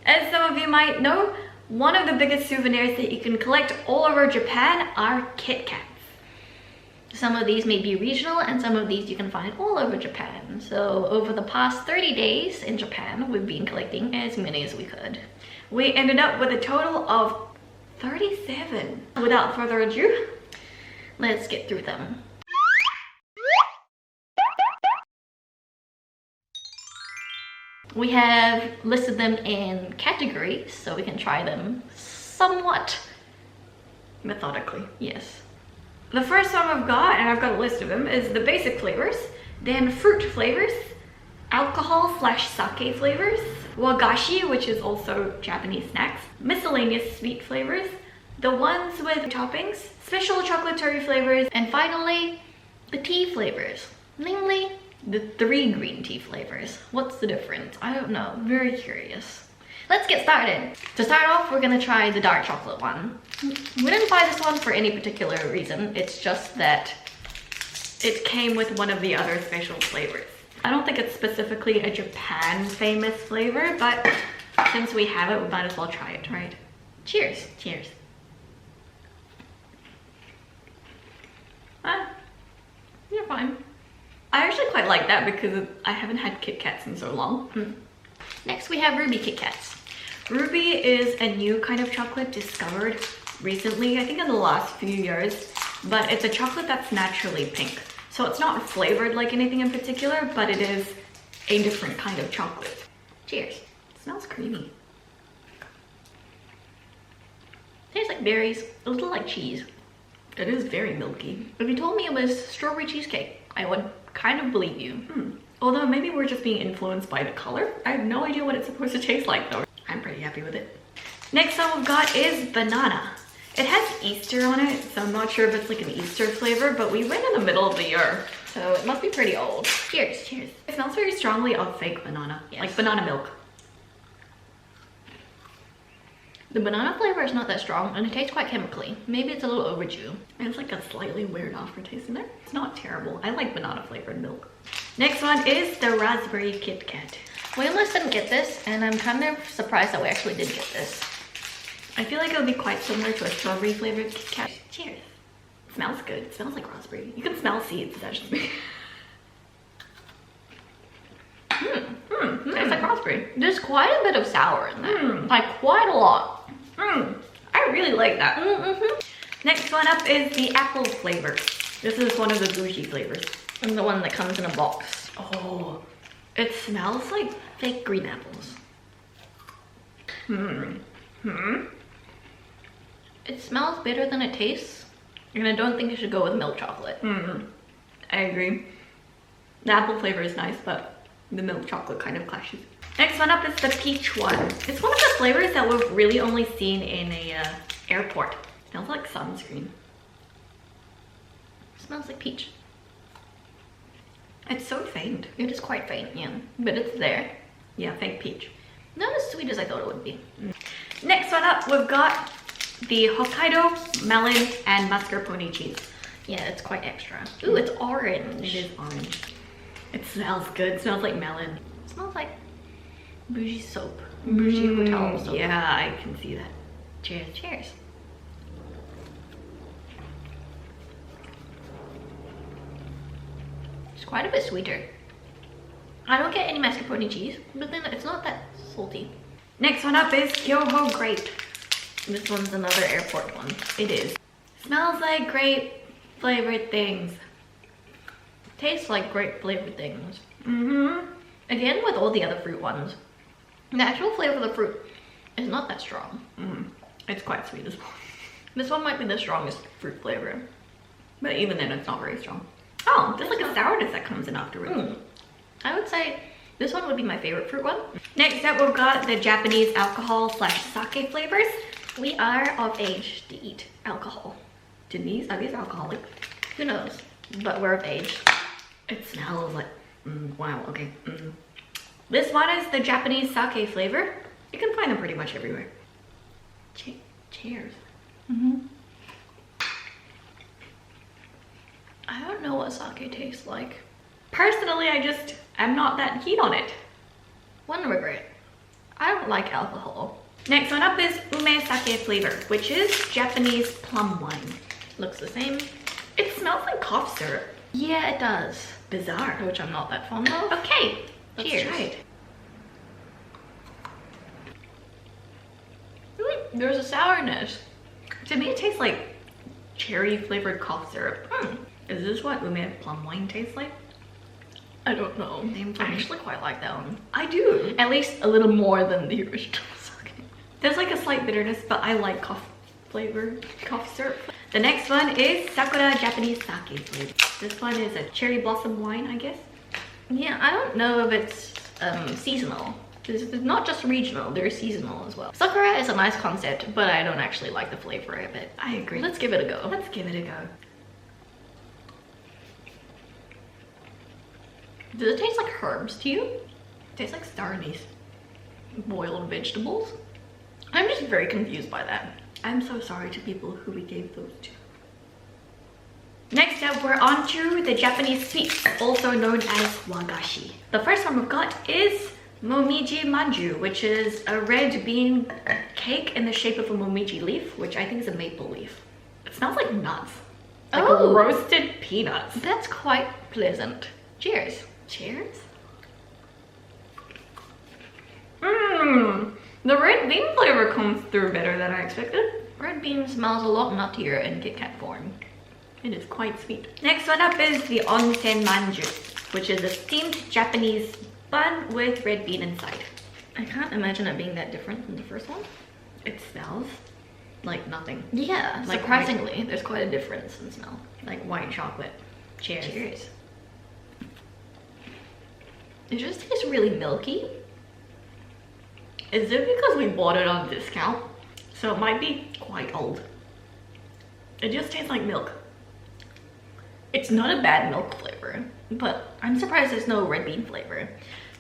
As some of you might know, one of the biggest souvenirs that you can collect all over Japan are Kit Kats. Some of these may be regional and some of these you can find all over Japan. So over the past 30 days in Japan, we've been collecting as many as we could. We ended up with a total of 37. Without further ado, let's get through them. We have listed them in categories so we can try them somewhat methodically, yes. The first one I've got, and I've got a list of them, is the basic flavors, then fruit flavors, alcohol/sake flavors, wagashi, which is also Japanese snacks, miscellaneous sweet flavors, the ones with toppings, special chocolatory flavors, and finally, the tea flavors, namely the 3 green tea flavors. What's the difference? I don't know, very curious. Let's get started. To start off, we're gonna try the dark chocolate one. We didn't buy this one for any particular reason. It's just that it came with one of the other special flavors. I don't think it's specifically a Japan famous flavor, but since we have it, we might as well try it, right? Cheers. Cheers. You're fine. I actually quite like that because I haven't had Kit Kats in so long. Next we have Ruby Kit Kats. Ruby is a new kind of chocolate discovered recently, I think in the last few years, but it's a chocolate that's naturally pink. So it's not flavored like anything in particular, but it is a different kind of chocolate. Cheers. It smells creamy. Tastes like berries, a little like cheese. It is very milky. If you told me it was strawberry cheesecake, I would kind of believe you. Although maybe we're just being influenced by the color. I have no idea what it's supposed to taste like though. I'm pretty happy with it. Next one we've got is banana. It has Easter on it, so I'm not sure if it's like an Easter flavor, but we went in the middle of the year, so it must be pretty old. Cheers, cheers. It smells very strongly of fake banana, yes. Like banana milk. The banana flavor is not that strong and it tastes quite chemically. Maybe it's a little overdue. And it's like a slightly weird aftertaste in there. It's not terrible. I like banana flavored milk. Next one is the raspberry Kit Kat. We almost didn't get this and I'm kind of surprised that we actually did get this. I feel like it would be quite similar to a strawberry flavored Kit Kat. Cheers. It smells good. It smells like raspberry. You can smell seeds, that's just me. Tastes like raspberry. There's quite a bit of sour in there. Like quite a lot. I really like that. Next one up is the apple flavor. This is one of the bougie flavors. And the one that comes in a box. Oh, it smells like fake green apples. It smells better than it tastes. And I don't think it should go with milk chocolate. I agree. The apple flavor is nice, but the milk chocolate kind of clashes. Next one up is the peach one. It's one of the flavors that we've really only seen in a airport. It smells like sunscreen. It smells like peach. It's so faint. It is quite faint, yeah. But it's there. Yeah, fake peach. Not as sweet as I thought it would be. Next one up, we've got the Hokkaido melon and mascarpone cheese. Yeah, it's quite extra. Ooh, it's orange. It is orange. It smells good. It smells like melon. It smells like bougie soap. Bougie hotel soap. Yeah, I can see that. Cheers. Cheers. It's quite a bit sweeter. I don't get any mascarpone cheese, but then it's not that salty. Next one up is Yoho grape. This one's another airport one. It is. Smells like grape flavored things. Tastes like grape flavored things. Again, with all the other fruit ones. The actual flavor of the fruit is not that strong. It's quite sweet as well. This one might be the strongest fruit flavor. But even then, it's not very strong. Oh, there's like a sourness that comes in afterwards. I would say this one would be my favorite fruit one. Next up, we've got the Japanese alcohol/sake flavors. We are of age to eat alcohol. Are these alcoholic? Who knows? But we're of age. It smells like, wow, okay. This one is the Japanese sake flavor. You can find them pretty much everywhere. Cheers. I don't know what sake tastes like. Personally, I'm not that keen on it. One regret. I don't like alcohol. Next one up is umesake flavor, which is Japanese plum wine. Looks the same. It smells like cough syrup. Yeah, it does. Bizarre, which I'm not that fond of. Okay, cheers. Let's try it. There's a sourness. To me, it tastes like cherry flavored cough syrup. Is this what ume plum wine tastes like? I don't know. I actually quite like that one. I do. At least a little more than the original sake. There's like a slight bitterness, but I like cough syrup. The next one is Sakura Japanese sake flavor. This one is a cherry blossom wine, I guess. Yeah, I don't know if it's seasonal. It's not just regional, they're seasonal as well. Sakura is a nice concept, but I don't actually like the flavor of it. I agree. Let's give it a go. Let's give it a go. Does it taste like herbs to you? It tastes like star anise. Boiled vegetables? I'm just very confused by that. I'm so sorry to people who we gave those to. Next up, we're on to the Japanese sweets, also known as wagashi. The first one we've got is Momiji Maju, which is a red bean cake in the shape of a momiji leaf, which I think is a maple leaf. It smells like nuts. Like roasted peanuts. That's quite pleasant. Cheers. Cheers. The red bean flavor comes through better than I expected. Red bean smells a lot nuttier in Kit Kat form. It is quite sweet. Next one up is the Onsen Manju, which is a steamed Japanese bun with red bean inside. I can't imagine it being that different from the first one. It smells like nothing. Yeah, like surprisingly, there's quite a difference in smell. Like white chocolate. Cheers. Cheers. It just tastes really milky. Is it because we bought it on discount? So it might be quite old. It just tastes like milk. It's not a bad milk flavor, but I'm surprised there's no red bean flavor.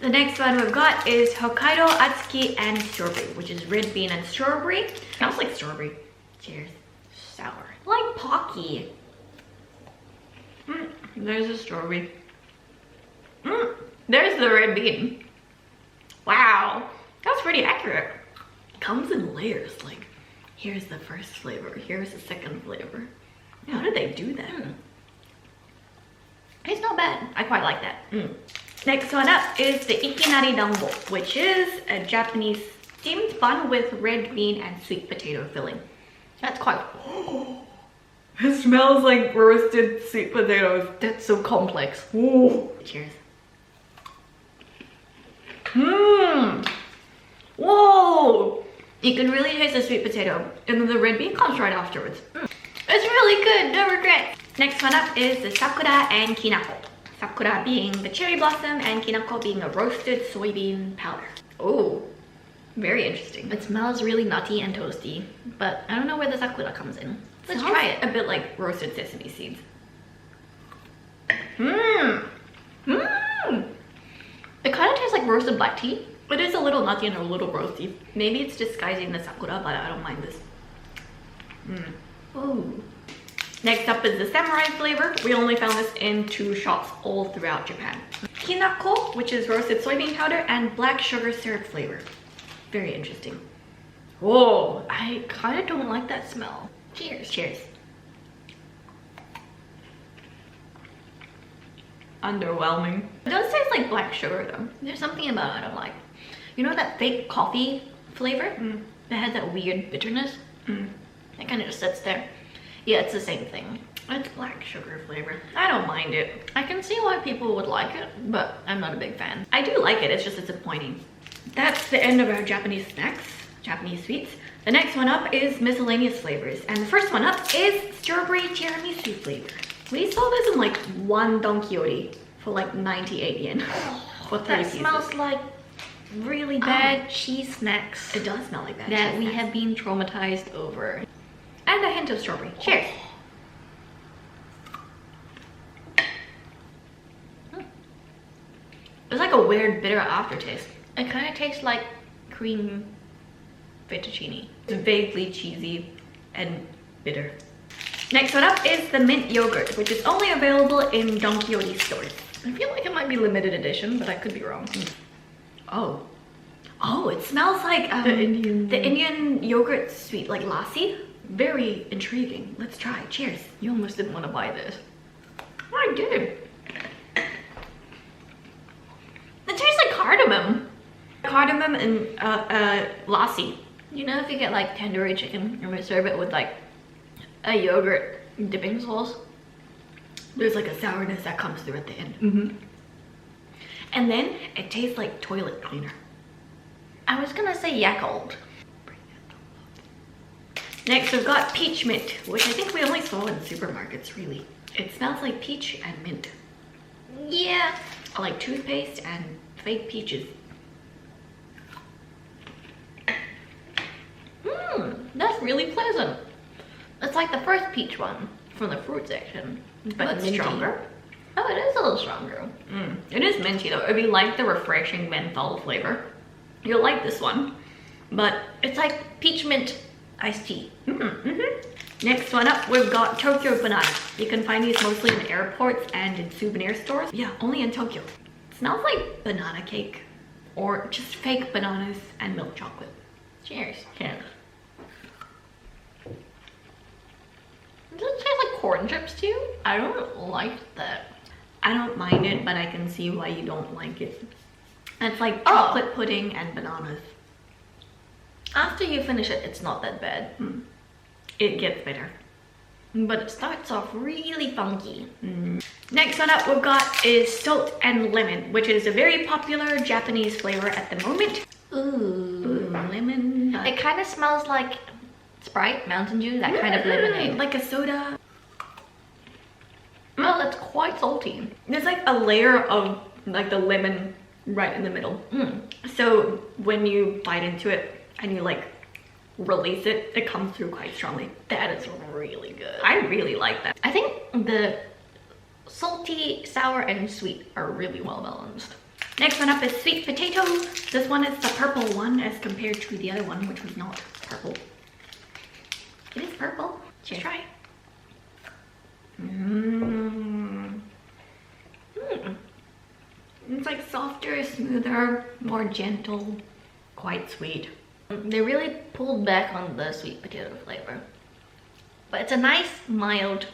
The next one we've got is Hokkaido, Atsuki, and strawberry, which is red bean and strawberry. Smells like strawberry. Cheers. Sour. Like Pocky. There's a strawberry. There's the red bean. Wow, that's pretty accurate. It comes in layers, like here's the first flavor, here's the second flavor. How did they do that? It's not bad. I quite like that. Next one up is the Ikinari Dango, which is a Japanese steamed bun with red bean and sweet potato filling. That's quite... It smells like roasted sweet potatoes. That's so complex. Ooh. Cheers. Whoa! You can really taste the sweet potato, and then the red bean comes right afterwards. It's really good, no regrets. Next one up is the Sakura and kinako. Sakura being the cherry blossom and kinako being a roasted soybean powder. Oh, very interesting. It smells really nutty and toasty, but I don't know where the Sakura comes in. Let's try it. A bit like roasted sesame seeds. It kind of tastes like roasted black tea. It is a little nutty and a little roasty. Maybe it's disguising the Sakura, but I don't mind this. Ooh. Next up is the samurai flavor. We only found this in 2 shops all throughout Japan. Kinako, which is roasted soybean powder, and black sugar syrup flavor. Very interesting. Whoa, I kind of don't like that smell. Cheers. Cheers. Underwhelming. It does taste like black sugar though. There's something about it I don't like. You know that fake coffee flavor? That has that weird bitterness? It kind of just sits there. Yeah, it's the same thing. It's black sugar flavor. I don't mind it. I can see why people would like it, but I'm not a big fan. I do like it, it's just disappointing. That's the end of our Japanese snacks, Japanese sweets. The next one up is miscellaneous flavors, and the first one up is strawberry tiramisu flavor. We saw this in like 1 Don Quixote for like 98 yen. For 30 pieces. That smells like really bad cheese snacks. It does smell like that. That we have been traumatized over. And a hint of strawberry. Cheers. It's like a weird bitter aftertaste. It kind of tastes like cream fettuccine. It's vaguely cheesy and bitter. Next one up is the mint yogurt, which is only available in Don Quixote stores. I feel like it might be limited edition, but I could be wrong. Oh, Oh, it smells like the Indian yogurt sweet, like lassi. Very intriguing. Let's try. Cheers. You almost didn't want to buy this. I did. It tastes like cardamom. Cardamom and lassi. You know, if you get like tandoori chicken and we serve it with like a yogurt dipping sauce, there's like a sourness that comes through at the end. And then it tastes like toilet cleaner. I was gonna say Yakult. Next we've got peach mint, which I think we only saw in supermarkets really. It smells like peach and mint. Yeah, like toothpaste and fake peaches. That's really pleasant. It's like the first peach one from the fruit section, but it's stronger. Oh, it is a little stronger. It is minty though. If you like the refreshing menthol flavor, you'll like this one. But it's like peach mint iced tea. Next one up, we've got Tokyo banana. You can find these mostly in airports and in souvenir stores. Yeah, only in Tokyo. It smells like banana cake or just fake bananas and milk chocolate. Cheers. Cheers. Does it taste like corn chips to you? I don't like that. I don't mind it, but I can see why you don't like it. It's like chocolate pudding and bananas. After you finish it, it's not that bad. It gets better. But it starts off really funky. Next one up we've got is salt and lemon, which is a very popular Japanese flavor at the moment. Ooh, lemon. It kind of smells like Sprite, Mountain Dew, that kind of lemonade. Like a soda. Oh, that's quite salty. There's like a layer of like the lemon right in the middle. So when you bite into it and you like release it, it comes through quite strongly. That is really good. I really like that. I think the salty, sour, and sweet are really well balanced. Next one up is sweet potato. This one is the purple one as compared to the other one, which was not purple. It is purple. Cheers. Try. It's like softer, smoother, more gentle, quite sweet. They really pulled back on the sweet potato flavor, but it's a nice, mild,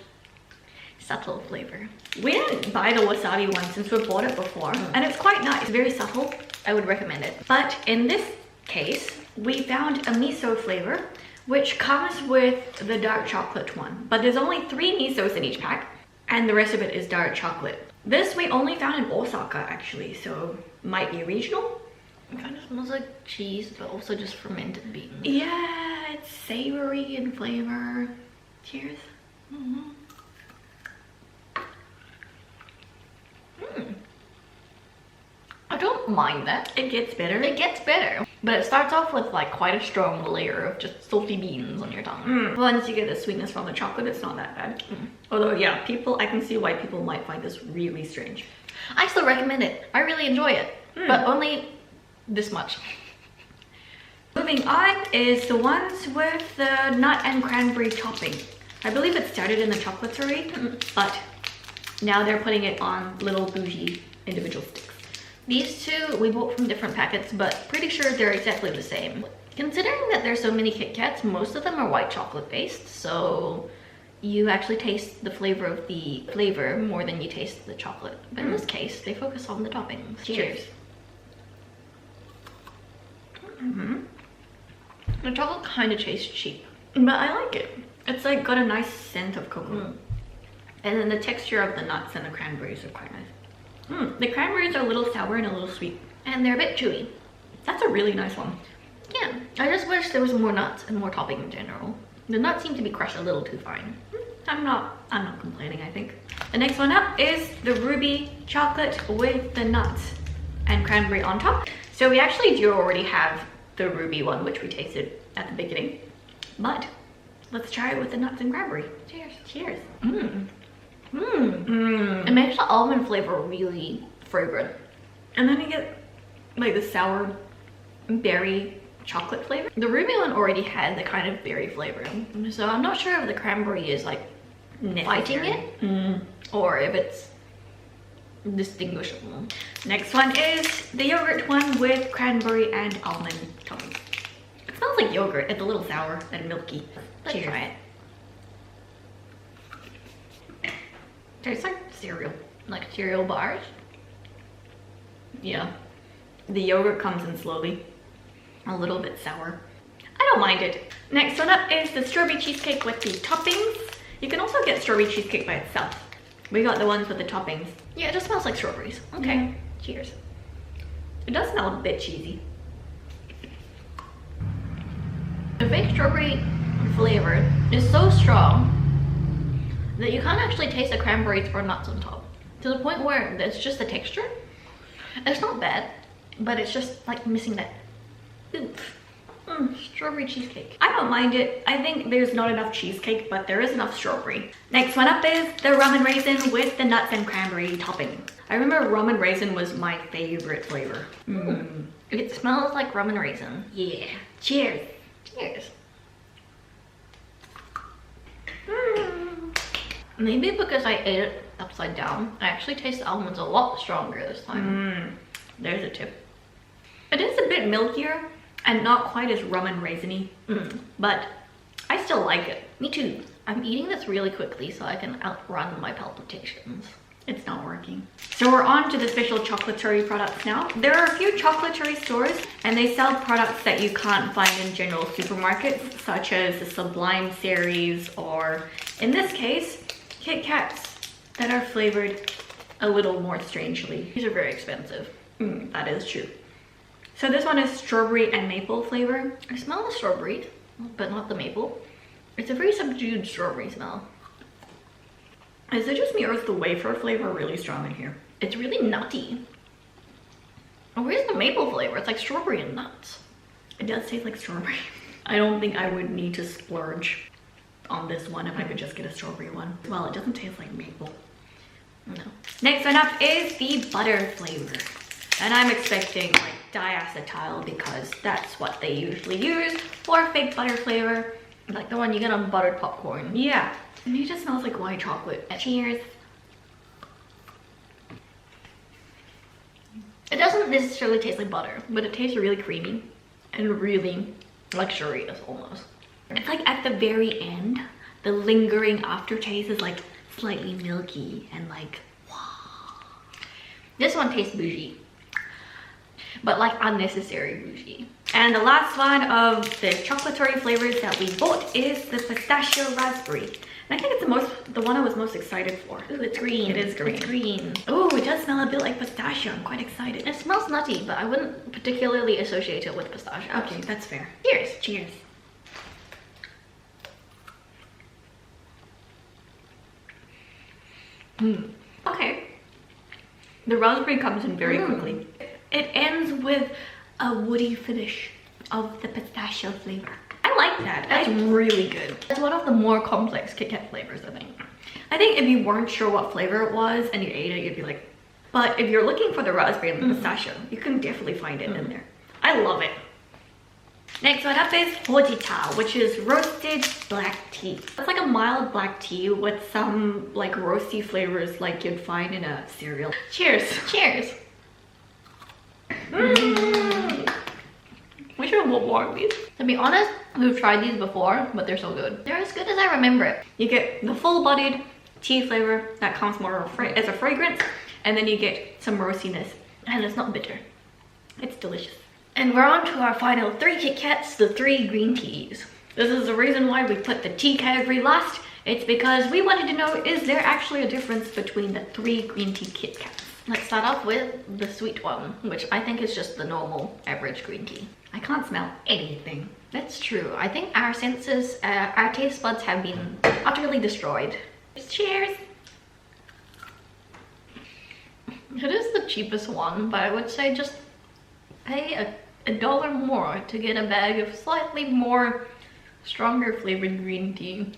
subtle flavor. We didn't buy the wasabi one since we bought it before, and it's quite nice. It's very subtle. I would recommend it. But in this case, we found a miso flavor, which comes with the dark chocolate one. But there's only 3 misos in each pack, and the rest of it is dark chocolate. This we only found in Osaka actually, so might be regional. It kind of smells like cheese, but also just fermented beans. Yeah, it's savory in flavor. Cheers. I don't mind that. It gets better. It gets better. But it starts off with like quite a strong layer of just salty beans on your tongue. Once you get the sweetness from the chocolate, it's not that bad. Although yeah, I can see why people might find this really strange. I still recommend it. I really enjoy it, but only this much. Moving on is the ones with the nut and cranberry topping. I believe it started in the chocolaterie, but now they're putting it on little bougie individual sticks. These two we bought from different packets, but pretty sure they're exactly the same. Considering that there's so many Kit Kats, most of them are white chocolate based, so you actually taste the flavor of the flavor more than you taste the chocolate. But in this case, they focus on the toppings. Cheers. The chocolate kind of tastes cheap, but I like it. It's like got a nice scent of cocoa. And then the texture of the nuts and the cranberries are quite nice. The cranberries are a little sour and a little sweet, and they're a bit chewy. That's a really nice one. Yeah, I just wish there was more nuts and more topping in general. The nuts seem to be crushed a little too fine. I'm not complaining, I think. The next one up is the ruby chocolate with the nuts and cranberry on top. So we actually do already have the ruby one, which we tasted at the beginning, but let's try it with the nuts and cranberry. Cheers. Cheers. It makes the almond flavor really fragrant. And then you get like the sour berry chocolate flavor. The ruby one already had the kind of berry flavor, so I'm not sure if the cranberry is like fighting it or if it's distinguishable. Next one is the yogurt one with cranberry and almond toppings. It smells like yogurt. It's a little sour and milky. Let's try it. Tastes like cereal, like cereal bars. Yeah, the yogurt comes in slowly, a little bit sour. I don't mind it. Next one up is the strawberry cheesecake with the toppings. You can also get strawberry cheesecake by itself. We got the ones with the toppings. Yeah, it just smells like strawberries. Okay, cheers. It does smell a bit cheesy. The fake strawberry flavor is so strong that you can't actually taste the cranberries or nuts on top. To the point where it's just the texture. It's not bad, but it's just like missing that oomph. Strawberry cheesecake. I don't mind it. I think there's not enough cheesecake, but there is enough strawberry. Next one up is the rum and raisin with the nuts and cranberry topping. I remember rum and raisin was my favorite flavor. It smells like rum and raisin. Yeah. Cheers. Cheers. Maybe because I ate it upside down, I actually taste the almonds a lot stronger this time. There's a tip. It is a bit milkier and not quite as rum and raisiny, but I still like it. Me too. I'm eating this really quickly so I can outrun my palpitations. It's not working. So we're on to the special chocolatory products now. There are a few chocolatory stores and they sell products that you can't find in general supermarkets, such as the Sublime series, or in this case, Kit Kats that are flavored a little more strangely. These are very expensive. That is true. So this one is strawberry and maple flavor. I smell the strawberries, but not the maple. It's a very subdued strawberry smell. Is it just me or is the wafer flavor really strong in here? It's really nutty. Oh, where's the maple flavor? It's like strawberry and nuts. It does taste like strawberry. I don't think I would need to splurge on this one if I could just get a strawberry one. Well, it doesn't taste like maple. No. Next one up is the butter flavor. And I'm expecting like diacetyl because that's what they usually use for fake butter flavor. Like the one you get on buttered popcorn. Yeah. And it just smells like white chocolate. Cheers. It doesn't necessarily taste like butter, but it tastes really creamy and really luxurious almost. It's like at the very end, the lingering aftertaste is like slightly milky and like, wow. This one tastes bougie, but like unnecessary bougie. And the last one of the chocolatory flavors that we bought is the pistachio raspberry. And I think it's the one I was most excited for. Ooh, it's green. It is green. It's green. Oh, it does smell a bit like pistachio. I'm quite excited. It smells nutty, but I wouldn't particularly associate it with pistachio. Okay, that's fair. Cheers. Cheers. Okay. The raspberry comes in very quickly. It ends with a woody finish of the pistachio flavor. I like that. That's really good. It's one of the more complex Kit Kat flavors, I think. I think if you weren't sure what flavor it was and you ate it, you'd be like, but if you're looking for the raspberry and the pistachio, you can definitely find it in there. I love it. Next one up is hojita, which is roasted black tea. It's like a mild black tea with some like roasty flavors like you'd find in a cereal. Cheers. Cheers. We should have more of these. To be honest, we've tried these before, but they're so good. They're as good as I remember it. You get the full-bodied tea flavor that comes more as a fragrance, and then you get some roastiness, and it's not bitter. It's delicious. And we're on to our final 3 Kit Kats, the 3 green teas. This is the reason why we put the tea category last. It's because we wanted to know, is there actually a difference between the 3 green tea Kit Kats? Let's start off with the sweet one, which I think is just the normal average green tea. I can't smell anything. That's true. I think our senses, our taste buds have been utterly destroyed. Cheers! It is the cheapest one, but I would say just pay $1 more to get a bag of slightly more stronger flavored green tea.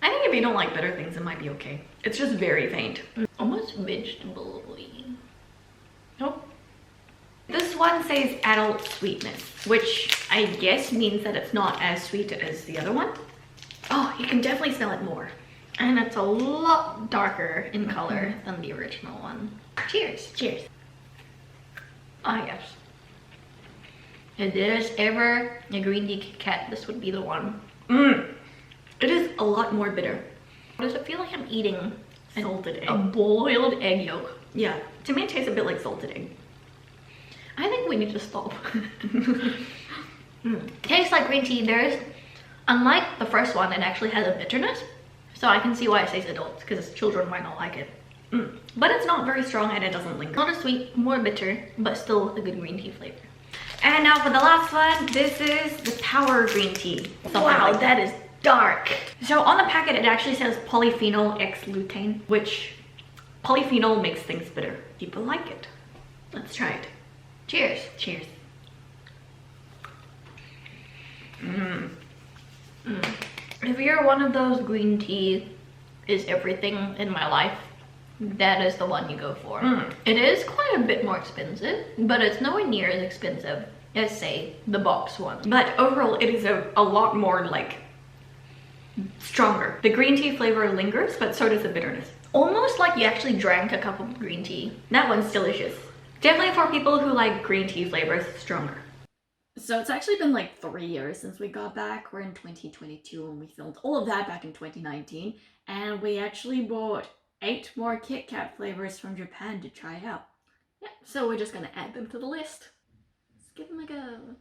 I think if you don't like bitter things, it might be okay. It's just very faint. Almost vegetable-y. Nope. This one says adult sweetness, which I guess means that it's not as sweet as the other one. Oh, you can definitely smell it more. And it's a lot darker in color than the original one. Cheers. Cheers. Ah, yes. If there's ever a green tea Kit Kat, this would be the one. It is a lot more bitter. Does it feel like I'm eating salted egg? A boiled egg yolk. Yeah, to me it tastes a bit like salted egg. I think we need to stop. Tastes like green tea. There's, unlike the first one, it actually has a bitterness. So I can see why it says adults, because children might not like it. But it's not very strong and it doesn't linger. Not as sweet, more bitter, but still a good green tea flavor. And now for the last one, this is the Power Green Tea. Wow, like that is dark. So on the packet, it actually says polyphenol X lutein, which polyphenol makes things bitter. People like it. Let's try it. Cheers. Cheers. If you're one of those green tea is everything in my life, that is the one you go for. It is quite a bit more expensive, but it's nowhere near as expensive as, say, the box one. But overall, it is a lot more, like, stronger. The green tea flavor lingers, but so does the bitterness. Almost like you actually drank a cup of green tea. That one's delicious. Definitely for people who like green tea flavors stronger. So it's actually been like 3 years since we got back. We're in 2022 and we filmed all of that back in 2019. And we actually bought 8 more Kit Kat flavors from Japan to try out. Yeah, so we're just gonna add them to the list. Let's give them a go.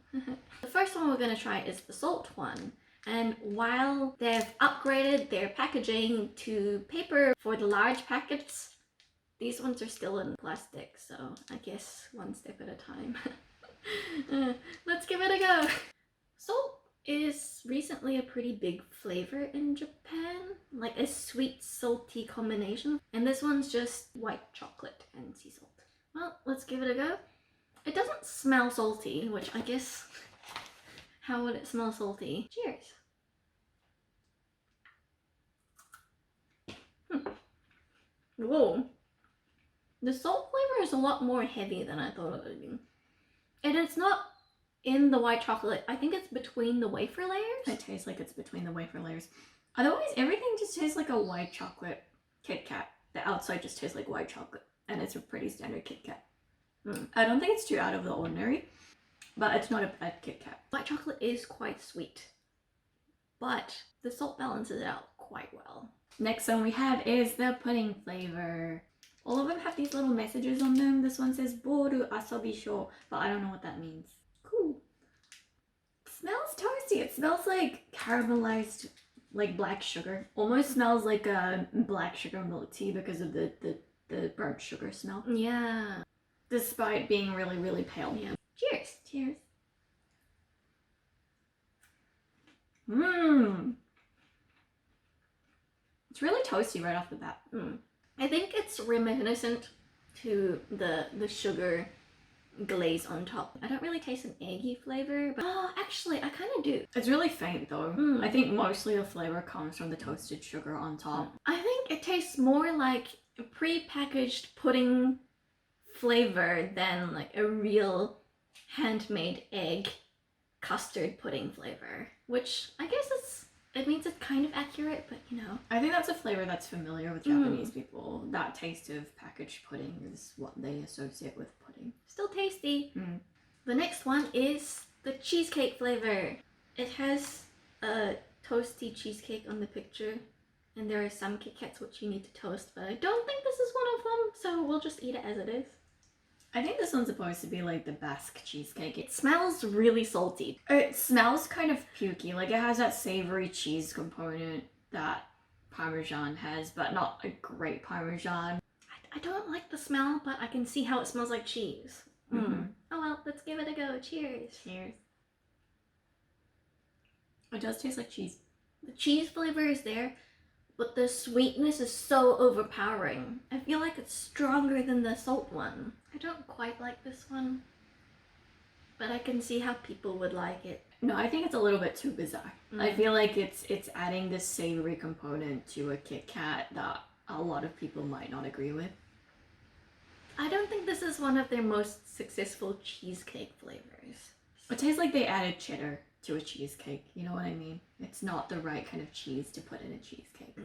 The first one we're gonna try is the salt one. And while they've upgraded their packaging to paper for the large packets, these ones are still in plastic, so I guess one step at a time. Let's give it a go. Salt is recently a pretty big flavor in Japan, like a sweet salty combination, and this one's just white chocolate and sea salt. Well, let's give it a go. It doesn't smell salty, which I guess, how would it smell salty? Cheers. Whoa, the salt flavor is a lot more heavy than I thought it would be. And it's not in the white chocolate. I think it's between the wafer layers. It tastes like it's between the wafer layers. Otherwise, everything just tastes like a white chocolate Kit Kat. The outside just tastes like white chocolate. And it's a pretty standard Kit Kat. I don't think it's too out of the ordinary, but it's not a bad Kit Kat. White chocolate is quite sweet, but the salt balances it out quite well. Next one we have is the pudding flavor. All of them have these little messages on them. This one says Boru Asobi Sho, but I don't know what that means. Cool. It smells toasty. It smells like caramelized, like black sugar. Almost smells like a black sugar milk tea because of the burnt sugar smell. Yeah. Despite being really, really pale. Yeah. Cheers. Cheers. It's really toasty right off the bat. I think it's reminiscent to the sugar glaze on top. I don't really taste an eggy flavor, but actually I kind of do. It's really faint though. I think mostly the flavor comes from the toasted sugar on top. I think it tastes more like a pre-packaged pudding flavor than like a real handmade egg custard pudding flavor, which I guess it means it's kind of accurate, but you know. I think that's a flavor that's familiar with Japanese people. That taste of packaged pudding is what they associate with pudding. Still tasty. The next one is the cheesecake flavor. It has a toasty cheesecake on the picture, and there are some Kit Kats which you need to toast, but I don't think this is one of them, so we'll just eat it as it is. I think this one's supposed to be like the Basque cheesecake. It smells really salty. It smells kind of pukey, like it has that savory cheese component that Parmesan has, but not a great Parmesan. I don't like the smell, but I can see how it smells like cheese. Oh well, let's give it a go. Cheers. Cheers. It does taste like cheese. The cheese flavor is there, but the sweetness is so overpowering. I feel like it's stronger than the salt one. I don't quite like this one, but I can see how people would like it. No, I think it's a little bit too bizarre. I feel like it's adding this savory component to a Kit Kat that a lot of people might not agree with. I don't think this is one of their most successful cheesecake flavors. It tastes like they added cheddar to a cheesecake. You know what I mean? It's not the right kind of cheese to put in a cheesecake.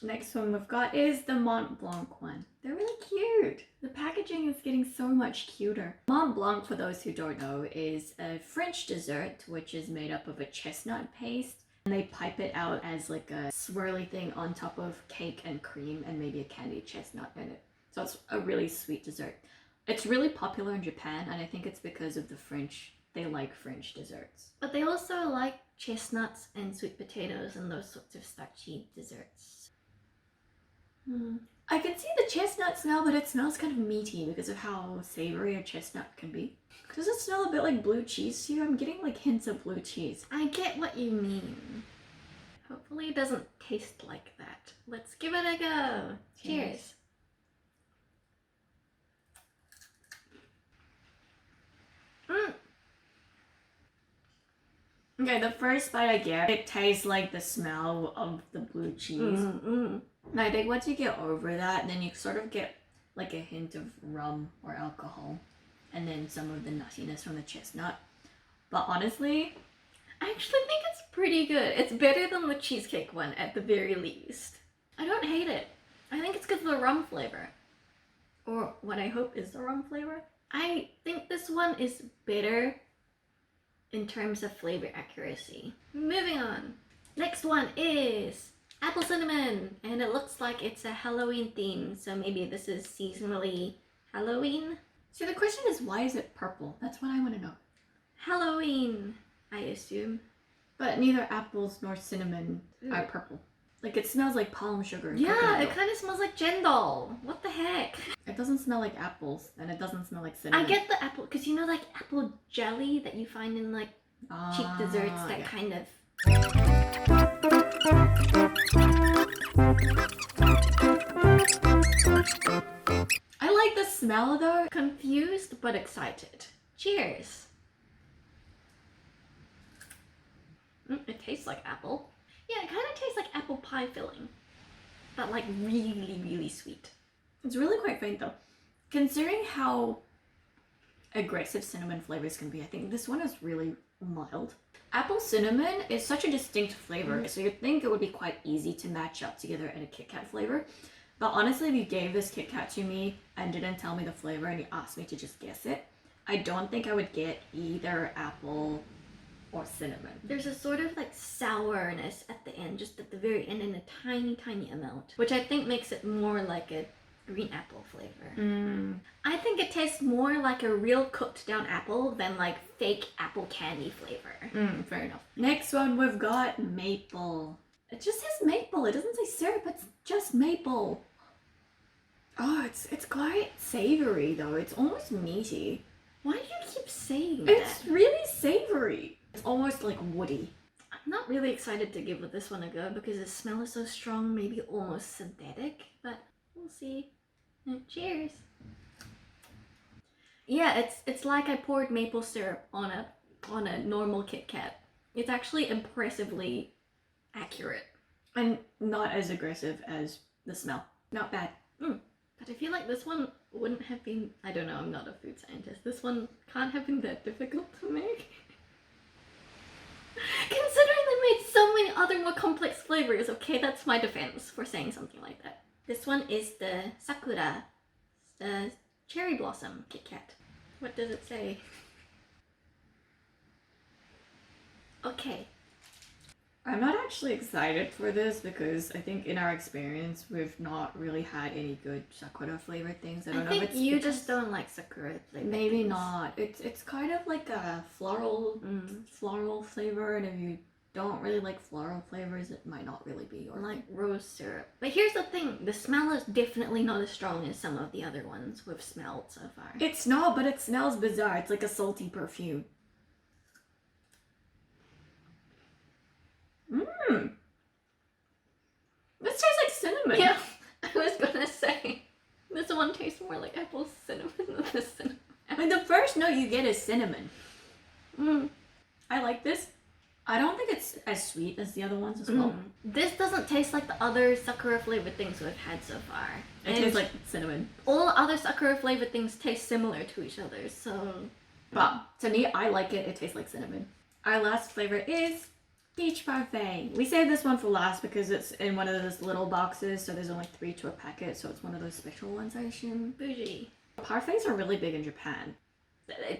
Next one we've got is the Mont Blanc one. They're really cute. The packaging is getting so much cuter. Mont Blanc, for those who don't know, is a French dessert which is made up of a chestnut paste. And they pipe it out as like a swirly thing on top of cake and cream and maybe a candied chestnut in it. So it's a really sweet dessert. It's really popular in Japan, and I think it's because of the French. They like French desserts. But they also like chestnuts and sweet potatoes and those sorts of starchy desserts. I can see the chestnut smell, but it smells kind of meaty because of how savory a chestnut can be. Does it smell a bit like blue cheese to you? I'm getting like hints of blue cheese. I get what you mean. Hopefully it doesn't taste like that. Let's give it a go. Cheers. Okay, the first bite I get, it tastes like the smell of the blue cheese. And I think once you get over that, then you sort of get like a hint of rum or alcohol. And then some of the nuttiness from the chestnut. But honestly, I actually think it's pretty good. It's better than the cheesecake one at the very least. I don't hate it. I think it's because of the rum flavor. Or what I hope is the rum flavor. I think this one is better in terms of flavor accuracy. Moving on. Next one is apple cinnamon. And it looks like it's a Halloween theme. So maybe this is seasonally Halloween. so the question is, why is it purple? That's what I want to know. Halloween, I assume. But neither apples nor cinnamon are purple. Like it smells like palm sugar. And Yeah, coconut it milk. kind of smells like Jendol. What the heck? It doesn't smell like apples, and it doesn't smell like cinnamon. I get the apple, because you know like apple jelly that you find in like cheap desserts, that yeah. kind of... I like the smell though. Confused but excited. Cheers. It tastes like apple. Yeah, it kind of tastes like apple pie filling. But like really, really sweet. It's really quite faint though. Considering how aggressive cinnamon flavors can be, I think this one is really mild. Apple cinnamon is such a distinct flavor, so you'd think it would be quite easy to match up together in a Kit Kat flavor. But honestly, if you gave this Kit Kat to me and didn't tell me the flavor and you asked me to just guess it, I don't think I would get either apple or cinnamon. There's a sort of like sourness at the end, just at the very end in a tiny, tiny amount, which I think makes it more like a green apple flavor. I think it tastes more like a real cooked down apple than like fake apple candy flavor. Fair enough. Next one, we've got maple. It just says maple. It doesn't say syrup. It's just maple. Oh, it's quite savory though. It's almost meaty. Why do you keep saying It's that? really savory. It's almost like woody. I'm not really excited to give this one a go because the smell is so strong, maybe almost synthetic, but we'll see. Cheers. Yeah, it's like I poured maple syrup on a normal Kit Kat. It's actually impressively accurate. And not as aggressive as the smell. Not bad. But I feel like this one wouldn't have been, I don't know, I'm not a food scientist. This one can't have been that difficult to make. Considering they made so many other more complex flavors, okay, that's my defense for saying something like that. This one is the Sakura, the cherry blossom Kit Kat. What does it say? Okay. I'm not actually excited for this because I think in our experience we've not really had any good Sakura flavored things. I don't know if think it's you because- just don't like Sakura flavored Maybe things. not. It's kind of like a floral flavor, and if you don't really like floral flavors, it might not really be your Like rose syrup. But here's the thing, the smell is definitely not as strong as some of the other ones we've smelled so far. It's not, but it smells bizarre. It's like a salty perfume. This tastes like cinnamon. Yeah, I was gonna say, this one tastes more like apple cinnamon than the cinnamon. Like the first note you get is cinnamon. Mm. I like this. I don't think it's as sweet as the other ones as well. This doesn't taste like the other Sakura flavored things we've had so far. It tastes like cinnamon. all other Sakura flavored things taste similar to each other, so... But to me, I like it. It tastes like cinnamon. Our last flavor is peach parfait. We saved this one for last because it's in one of those little boxes, so there's only 3 to a packet, so it's one of those special ones, I assume. Bougie. Parfaits are really big in Japan.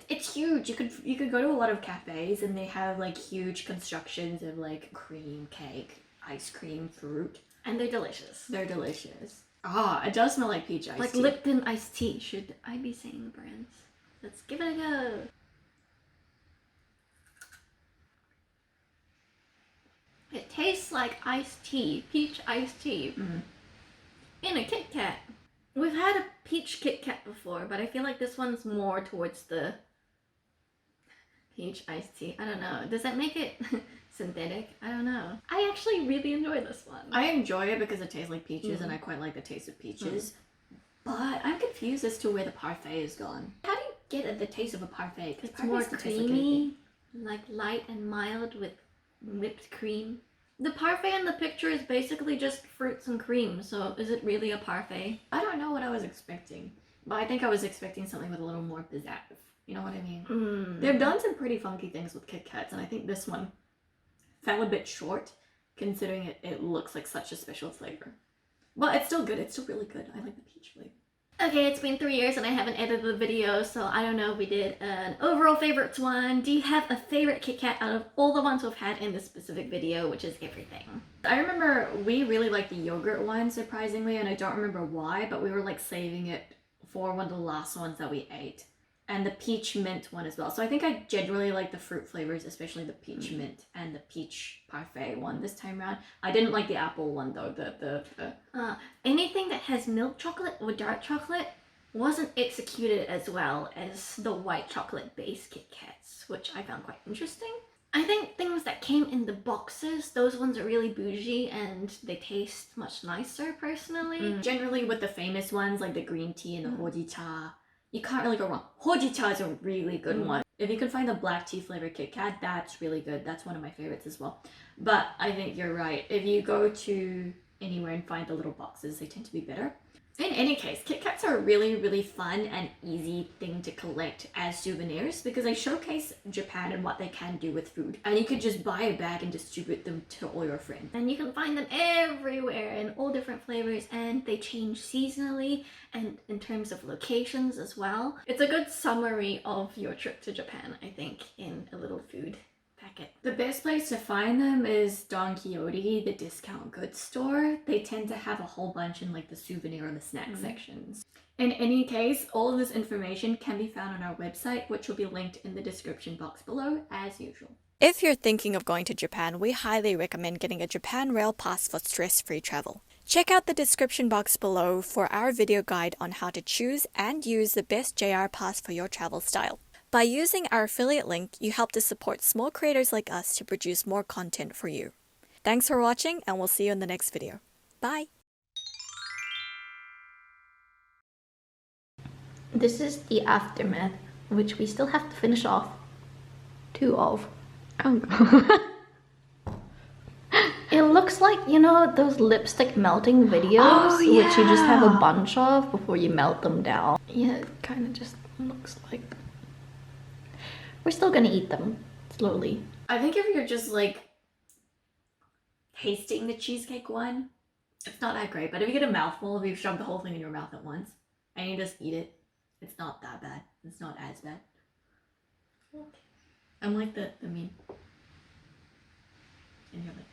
It's huge. You could go to a lot of cafes and they have like huge constructions of like cream, cake, ice cream, fruit. And they're delicious. They're delicious. Ah, it does smell like peach iced like tea. Lipton iced tea. Should I be saying the brands? Let's give it a go. It tastes like iced tea, peach iced tea, in a Kit Kat. We've had a peach Kit Kat before, but I feel like this one's more towards the peach iced tea. I don't know. Does that make it synthetic? I don't know. I actually really enjoy this one. I enjoy it because it tastes like peaches and I quite like the taste of peaches. But I'm confused as to where the parfait is gone. How do you get at the taste of a parfait? It's more creamy, like light and mild with whipped cream. The parfait in the picture is basically just fruits and cream, so is it really a parfait? I don't know what I was expecting, but I think I was expecting something with a little more pizzazz. You know what I mean? They've done some pretty funky things with Kit Kats, and I think this one fell a bit short, considering it looks like such a special flavor. But it's still good. It's still really good. I like the peach flavor. Okay, it's been 3 years and I haven't edited the video, so I don't know if we did an overall favorites one. Do you have a favorite Kit Kat out of all the ones we've had in this specific video, which is everything? I remember we really liked the yogurt one, surprisingly, and I don't remember why, but we were like saving it for one of the last ones that we ate. And the peach mint one as well. So I think I generally like the fruit flavors, especially the peach mint and the peach parfait one this time around. I didn't like the apple one though. Anything that has milk chocolate or dark chocolate wasn't executed as well as the white chocolate base Kit Kats, which I found quite interesting. I think things that came in the boxes, those ones are really bougie and they taste much nicer personally. Generally with the famous ones like the green tea and the hojicha, you can't really go wrong. Hojicha is a really good one. If you can find the black tea flavored Kit Kat, that's really good. That's one of my favorites as well. But I think you're right. If you go to anywhere and find the little boxes, they tend to be better. In any case, Kit Kats are a really, really fun and easy thing to collect as souvenirs because they showcase Japan and what they can do with food. And you could just buy a bag and distribute them to all your friends. And you can find them everywhere in all different flavors, and they change seasonally and in terms of locations as well. It's a good summary of your trip to Japan, I think, in a little food packet. The best place to find them is Don Quixote, the discount goods store. They tend to have a whole bunch in like the souvenir or the snack sections. In any case, all of this information can be found on our website, which will be linked in the description box below as usual. If you're thinking of going to Japan, we highly recommend getting a Japan Rail Pass for stress-free travel. Check out the description box below for our video guide on how to choose and use the best JR Pass for your travel style. By using our affiliate link, you help to support small creators like us to produce more content for you. Thanks for watching, and we'll see you in the next video. Bye! This is the aftermath, which we still have to finish off. 2 of. It looks like, you know, those lipstick melting videos, which you just have a bunch of before you melt them down. Yeah, it kind of just looks like... We're still gonna eat them, slowly. I think if you're just like tasting the cheesecake one, it's not that great. But if you get a mouthful, if you shove the whole thing in your mouth at once and you just eat it, it's not that bad. It's not as bad. Okay. I'm like the meme. And you're like...